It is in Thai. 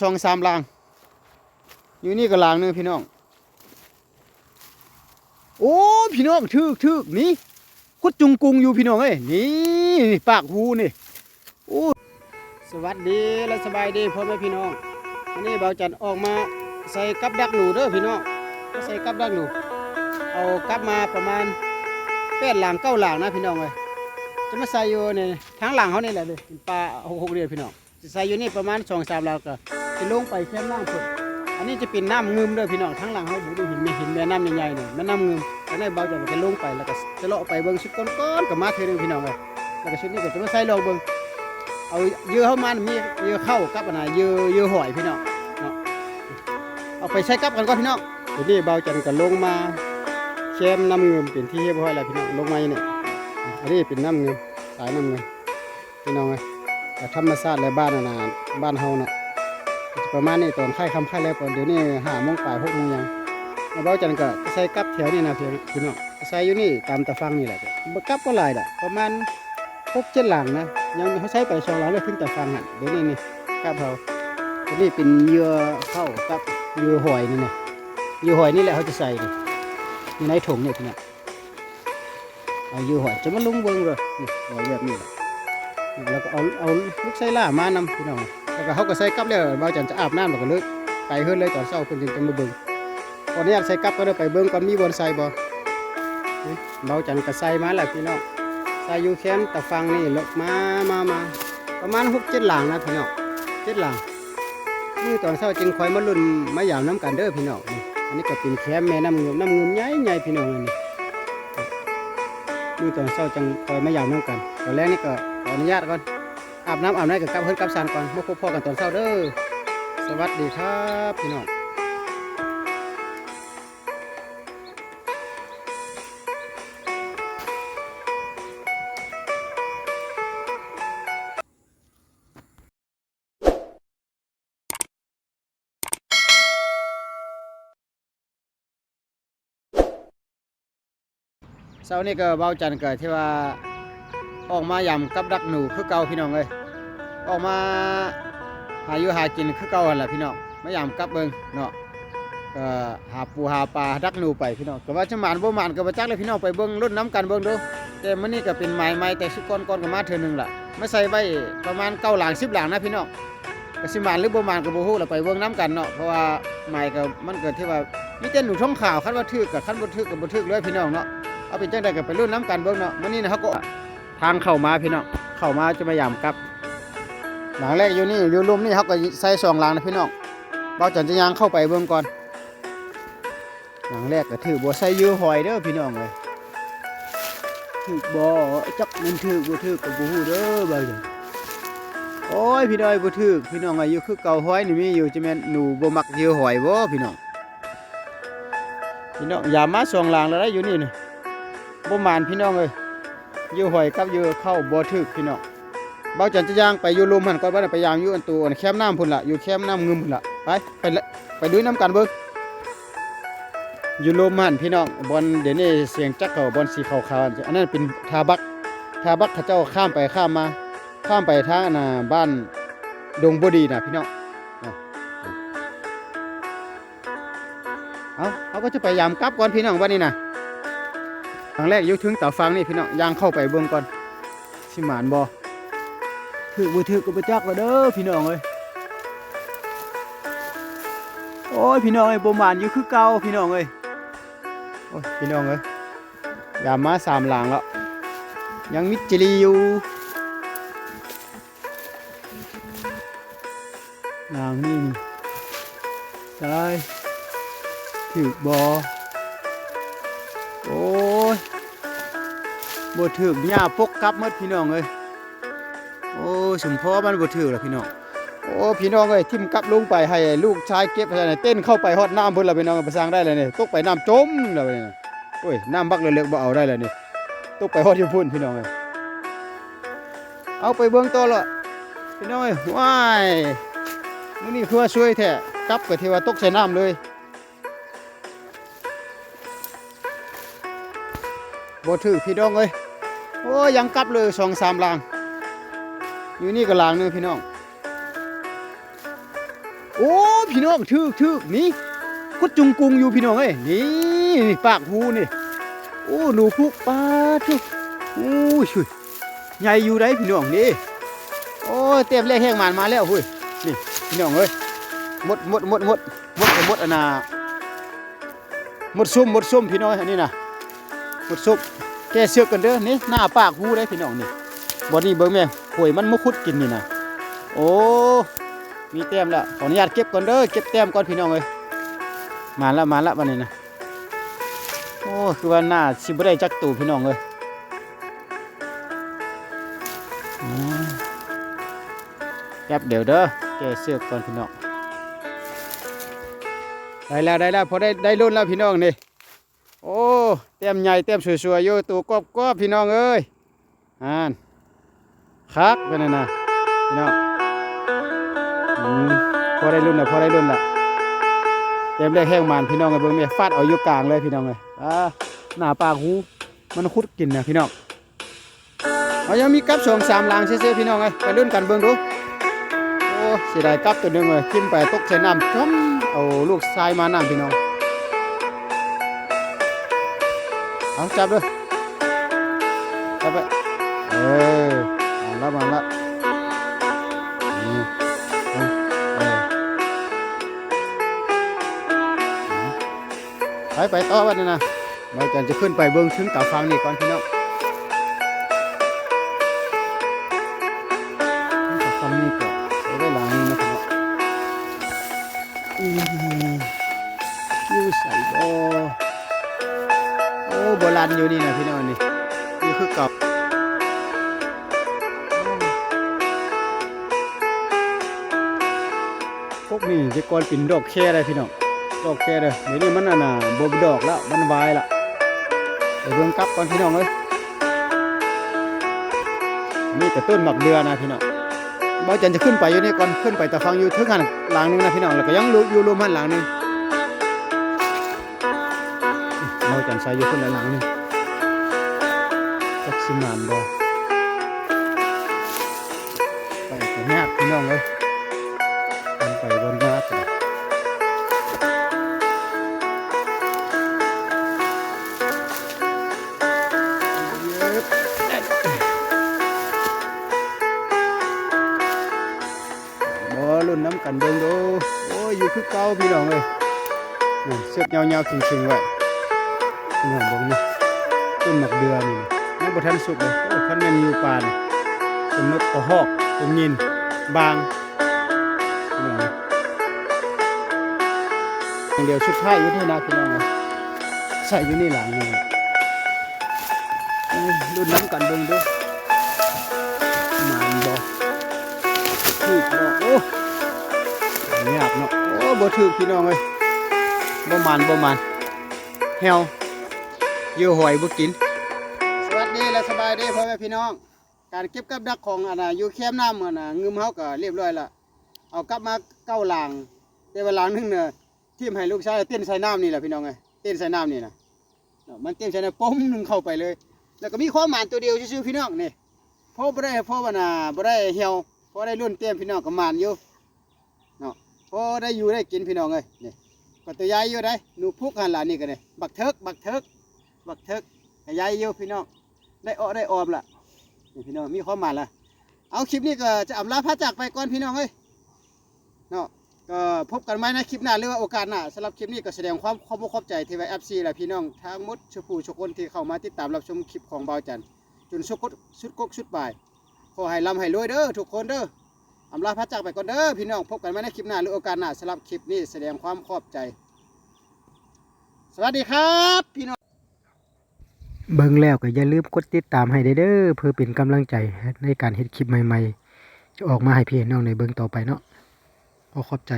2-3 ลางอยู่นี่ก็ลางนึงพี่น้องโอ้พี่น้องทึกนี่คุดจุงกุงอยู่พี่น้องเอ้ยนี่ปากหูนี่โอ้สวัสดีและสบายดีพ่อแม่พี่น้องวันนี้เบาจันออกมาใส่กับดักหนูเด้อพี่น้องใส่กับดักหนูเอากับมาประมาณ8 หลัง 9 หลังนะพี่น้องเอ้ยจะมาใส่อยู่นี่ทางหลังเขานี่แหละเลยเป็นปลา6 เดือนพี่น้องจะใส่อยู่นี่ประมาณ2-3 หลังก็จะลงไปแค่ล่างพุ่นอันนี้จะเป็นน้ำงึมเด้อพี่น้องทางหลังเขาดูเห็นแม่น้ำใหญ่ๆนี่แม่น้ำงึมอันนี้เบาจันก็ลงไปแล้วก็จะเลาะไปเบิ่งชุดก้อนๆกับมาเทนึงพี่น้องเอ้ยแล้วก็ชุดนี้ก็จะมาใส่ลองเบิ่งเอาเยื่อเข้ามามีเยื่อเข้ากับอันน่ะเยื่อหอยพี่น้องเนาะเอาไปใช้กับกันก่อนพี่น้องเดี๋ยวนี้เบาจันก็ลงมาแช่น้ำเงิมเป็นที่เรียบร้อยแล้วพี่น้องลงมาเนี่ยอันนี้เป็นน้ำเงิมสายน้ำเงิมพี่น้องแต่ธรรมชาติและบ้านน่ะบ้านเฮาเนาะประมาณนี้ตอนค่ายคำค่ายแล้วก่อนเดี๋ยวนี้5 โมงปลาย6 โมงยังเบาจันก็ใส่กับแถวนี้นะพี่น้องใส่อยู่นี่ตามตะฟังนี่แหละกับก็หลายดอกประมาณ6-7 หลังนะยังเขาใช้ไป2 หลังเลยถึงตะฟังอ่ะเดี๋ยวนี้นี่กับเขาอันนี้เป็นเหยื่อเข้ากับเหยื่อหอยนี่นะเหยื่อหอยนี่แหละเขาจะใส่อยู่ในถุงเนี่ยพี่น้องเอาเหยื่อหอยจะมาลงเบิ้งเลยนี่หอยแบบนี้แล้วก็เอาลูกไส้ล่ามานำพี่น้องแล้วก็เขาก็ใส่กับแล้วเบาจันจะอาบน้ำแล้วก็เลิกไปเฮือนเลยตอนเช้าเพิ่นจึงจะมาเบิ้งตอนนี้อยากใส่กับก็เดินไปเบิ้งก่อนมีบอนไซบ่เบาจันก็ใส่มาแล้วพี่น้องใส่อยู่แค่ตะฟังนี่ลกมาประมาณ6-7 หลังนะพี่น้อง7 หลังนี่ตอนเช้าจึงคอยมาลุ้นมาหยามน้ำกันเด้อพี่น้องอันนี้ก็เป็นแคมแม่น้ำเงิมใหญ่พี่น้องนี่ตอนเช้าจึงคอยมาหยามน้ำกันตอนแรกนี่ก็ขออนุญาตก่อนอาบน้ำกับกับเพื่อนกับสานก่อนมาพบพ่อกันตอนเช้าเด้อสวัสดีครับพี่น้องเช้านี้ก็เบาจันเกิดที่ว่าออกมายำกับดักหนูคือเก่าพี่น้องเลยออกมาหาอยู่หากินคือเก่าแหละพี่น้องมายำกับเบิ่งเนาะก็หาปูหาปลาดักหนูไปพี่น้องก็ว่าจะหมานบ่หมานก็บ่จักเลยพี่น้องไปเบิ่งรุ่นน้ำกันเบิ่งดูแต่มื้อนี้ก็เป็นไม้แต่สุกรก็มาเทื่อนึงล่ะมาใส่ไว้ประมาณ9 หลัง 10 หลังนะพี่น้องก็สิหมานหรือบ่หมานก็บ่ฮู้ล่ะไปเบิ่งน้ำกันเนาะเพราะว่าไม้ก็มันเกิดที่ว่ามีแต่หนูท้องขาวคันว่าทึกกับคันบ่ทึกก็บ่ทึกเลยพี่น้องเนาะเอาเป็นจังได๋ก็ไปรุ่นน้ำกันเบิ่งเนาะมื้อนี้นะเฮาก็ทางเข้ามาพี่น้องเข้ามาจะมายามกับหลังแรกอยู่นี่อยู่รุมนี่เขาก็ใส่2 หลังนะพี่น้องเบาจันจะยางเข้าไปเบิ่งก่อนหลังแรกก็ถือบ่ใส่ยื้อหอยเด้อพี่น้องเลยถือบ่จักมันถือบ่ถือก็บ่ฮู้เด้อเบาจันโอ้ยพี่น้อยบ่ถือพี่น้องอายุคือเก่าหอยนี่มีอยู่จะแม่นหนูบ่มักยื้อหอยบ่พี่น้องยามมา2 หลังแล้วได้อยู่นี่นี่บ่หมานพี่น้องเอ้ยยื้อหอยกับยื้อเข้าบ่ถึกพี่น้องเบาจันจะย่างไปอยู่ลมหันก่อนว่าไปย่างอยู่อันตัวแคมน้ำพุ่นละอยู่แคมน้ำงึมพุ่นละไปดูน้ำกันเบิ่งอยู่ลมหันพี่น้องบอลเดี๋ยวนี้เสียงจักเขาบอลสีขาวๆอันนั้นเป็นทาบักเขาเจ้าข้ามไปข้ามมาข้ามไปทางน่ะบ้านดงบดีน่ะพี่น้องเขาก็จะไปยามกลับก่อนพี่น้องวันนี้น่ะครั้งแรกอยู่ถึงเต่าฟังนี่พี่น้องย่างเข้าไปเบิ่งก่อนสิหมานบ่ถือบ่ถือก็บ่จักว่าเด้อพี่น้องเอ้ยโอ้ยพี่น้องเอ้ยบ่หมานอยู่คือเก่าพี่น้องเอ้ยโอ้ยพี่น้องเอ้ยยามมา3 หลังแล้วยังมิดจิลีอยู่หลังนี่ใช่ถือบ่โอ้ยบ่ถึกหญ้าปกกลับหมดพี่น้องเอ้ยโอ้สมพอมันบ่ถึกล่ะพี่น้องโอ้พี่น้องเอ้ยทิ่มกลับลงไปให้ลูกชายเก็บให้เต้นเข้าไปฮอดน้ำพุ่นล่ะพี่น้องไปสร้างได้เลยนี่ตกไปน้ำจมแล้วนี่โอ้ยน้ำบักเล็กๆบ่เอาได้เลยนี่ตกไปฮอดอยู่พุ่นพี่น้องเอ้ยเอาไปเบิ่งต่อละพี่น้องเอ้ยว้ายมื้อนี้คือว่าช่วยแท้กลับก็ที่ว่าตกใส่น้ำเลยบ่ถือพี่น้องเอ้ยโอ้ยังกลับเลย2-3 หลังอยู่นี่ก็หลังนึงพี่น้องโ โอ้พี่น้องทึกนี่กุดจุงกุงอยู่พี่น้องเอ้ยนี่ปากหูนี่โอ้หนูพุกปลาทุกโอ้ชุยใหญ่อยู่ได้พี่น้องนี่โอ้เต็มแรกแห้งมันมาแล้วเฮ้ยนี่พี่น้องเอ้ยหมดอันน่ะหมดส้มพี่น้องอันนี้นะหมดส้มแกเสือกกันเด้อนี่หน้าปากหูได้พี่น้องนี่บ่นี้เบิ่งแม่ข่อยมันมาขุดกินนี่นะโอ้มีแต้มแล้วขออนุญาตเก็บก่อนเด้อเก็บแต้มก่อนพี่น้องเอ้ยมาละวันนี้นะโอ้คือว่าหน้าสิบ่ได้จักตู่พี่น้องเอ้ยแป๊บเดี๋ยวเด้อแกเสือกก่อนพี่น้องได้แล้วพอได้รุ่นแล้วพี่น้องนี่โอ้แต้มใหญ่แต้มสวยๆอยู่ตัวกบพี่น้องเอ้ยคักเป็นไงนะพี่น้องพอได้รุ่นละเต็มเลยแห้งมันพี่น้องไอ้เบิ้งเนี่ยฟาดเอาอยู่กลางเลยพี่น้องเลยหน้าปากหูมันคุดกินนะพี่น้องเอายังมีกับ2-3 ลางเซ่ๆพี่น้องเลยไปรุ่นกันเบิ้งดูโอ้เสียดายกับตัวหนึ่งเลยทิ้มไปตกใส่น้ำจ้ำเอาลูกทรายมาน้ำพี่น้องเอาจับด้วยจับไปมาละไปต่อวันนี้นะเราจะขึ้นไปเบื้องถึงตาฟังนี่ก่อนพี่น้องตาฟังนี่ก็ได้หลังนี้นะครับอยู่ใส่โอ้โบราณอยู่นี่นะพี่น้องนี่คือเก่าพวกนี้จะก่อนเป็นดอกแค่อะไรพี่น้องดอกแค่เลยเดี๋ยวนี้มันน่ะบ่ดอกแล้วมันวายละเดี๋ยวเบิ่งกลับก่อนพี่น้องเลยนี่แต่ต้นหมักเดือนะพี่น้องบ่จันจะขึ้นไปอยู่นี่ก่อนขึ้นไปแต่ฟังอยู่ถึงหันหลังนึงนะพี่น้องแล้วก็ยังอยู่รวมหันหลังนึงบ่จันใส่อยู่ขึ้นหลังนึงจักสิมานบ่ไปกันยากพี่น้องเลยไปบนยากเลยรุ่นน้ำกันเบิ่งดูโอ้ยอยู่คือเก่าพี่น้องเลยเสือกยาวๆชิงๆไว้พี่น้องเบิ่งนี่ต้นหมักเดือนี่ยังบ่ทันสุกเลยโอ้คันแม่นอยู่ป่านี่ต้นนกกระหอกต้นยินบางพี่น้องอย่างเดียวชุดไทยอยู่ที่นาพี่น้องเลยใส่อยู่นี่หลังนี่รุ่นน้ำกันเบิ่งดูมันบ่ถูกบ่โอ้ยากเนาะโอ้บ่ถูกพี่น้องเอ้ยบ่มันเหี่ยวเยื่อหอยบ่กินสวัสดีและสบายดีพ่อแม่พี่น้องการเก็บกับดักของอยู่แคมป์น้ำงึมเฮาก็เรียบร้อยละเอากลับมา9 หลังแต่ว่าหลังนึงเนี่ยทีมให้ลูกชายเต้นใส่น้ำนี่แหละพี่น้องเอ้ยเต้นใส่น้ำนี่นะมันเต้นใส่น้ำป้มนึงเข้าไปเลยแล้วก็มีความหมานตัวเดียวซื่อๆพี่น้องนี่พอบ่ได้บ่ได้เหี่ยวพอได้รุ่นเต็มพี่น้องก็หมานอยู่เนาะพอได้อยู่ได้กินพี่น้องเอ้ยนี่ก็ตัวใหญ่อยู่ได้หนูพุกหันหลานนี่ก็นี่บักเทิกใหญ่อยู่พี่น้องได้ออมละนี่พี่น้องมีความหมานละเอาคลิปนี้ก็จะอำลาพระจากไปก่อนพี่น้องเอ้ยเนาะก็พบกันไหมในคลิปหน้าหรือว่าโอกาสหน้าสำหรับคลิปนี้ก็แสดงความขอบใจที่ไว้ FC และพี่น้องทั้งหมดทุกคนที่เข้ามาติดตามรับชมคลิปของบ่าวจันทร์จนสุดกกสุดบ่ายขอให้ร่ำให้รวยเด้อทุกคนเด้ออำลาพระจากไปก่อนเด้อพี่น้องพบกันใหม่ในคลิปหน้าหรือโอกาสหน้าสำหรับคลิปนี้แสดงความขอบใจสวัสดีครับพี่น้องเบิ่งแล้วก็อย่าลืมกดติดตามให้เด้อเพื่อเป็นกำลังใจในการเฮ็ดคลิปใหม่ๆจะออกมาให้พี่น้องในเบิ่งต่อไปเนาะขอบใจ